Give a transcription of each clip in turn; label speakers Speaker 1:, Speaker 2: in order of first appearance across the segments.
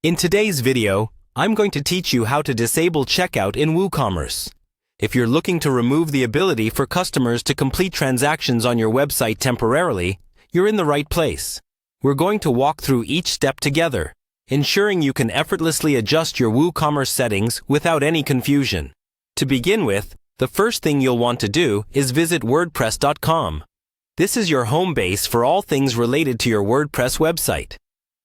Speaker 1: In today's video, I'm going to teach you how to disable checkout in Woocommerce. If you're looking to remove the ability for customers to complete transactions on your website temporarily, you're in the right place. We're going to walk through each step together, ensuring you can effortlessly adjust your Woocommerce settings without any confusion. To begin with, the first thing you'll want to do is visit WordPress.com. This is your home base for all things related to your WordPress website.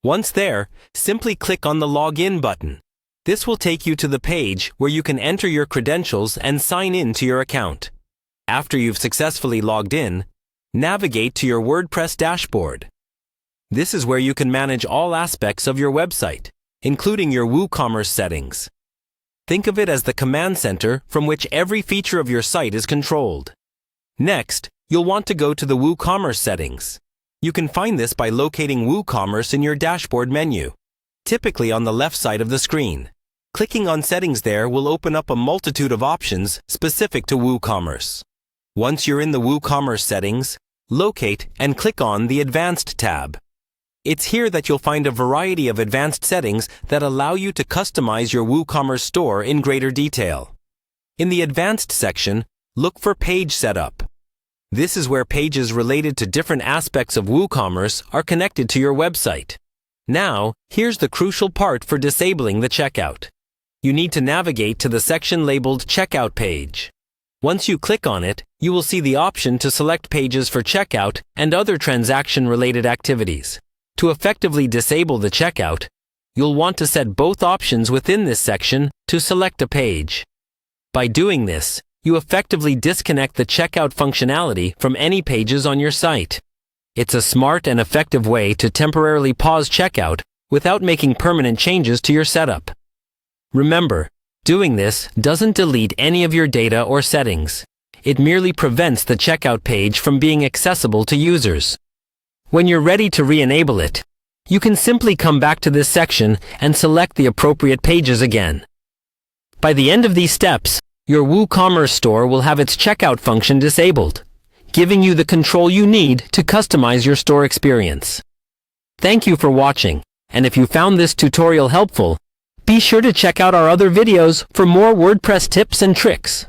Speaker 1: Once there, simply click on the Login button. This will take you to the page where you can enter your credentials and sign in to your account. After you've successfully logged in, navigate to your WordPress dashboard. This is where you can manage all aspects of your website, including your Woocommerce settings. Think of it as the command center from which every feature of your site is controlled. Next, you'll want to go to the Woocommerce settings. You can find this by locating Woocommerce in your dashboard menu, typically on the left side of the screen. Clicking on Settings there will open up a multitude of options specific to Woocommerce. Once you're in the Woocommerce settings, locate and click on the Advanced tab. It's here that you'll find a variety of advanced settings that allow you to customize your Woocommerce store in greater detail. In the Advanced section, look for Page Setup. This is where pages related to different aspects of Woocommerce are connected to your website. Now, here's the crucial part for disabling the checkout. You need to navigate to the section labeled Checkout Page. Once you click on it, you will see the option to select pages for checkout and other transaction-related activities. To effectively disable the checkout, you'll want to set both options within this section to select a page. By doing this, you effectively disconnect the checkout functionality from any pages on your site. It's a smart and effective way to temporarily pause checkout without making permanent changes to your setup. Remember, doing this doesn't delete any of your data or settings. It merely prevents the checkout page from being accessible to users. When you're ready to re-enable it, you can simply come back to this section and select the appropriate pages again. By the end of these steps, your Woocommerce store will have its checkout function disabled, giving you the control you need to customize your store experience. Thank you for watching, and if you found this tutorial helpful, be sure to check out our other videos for more WordPress tips and tricks.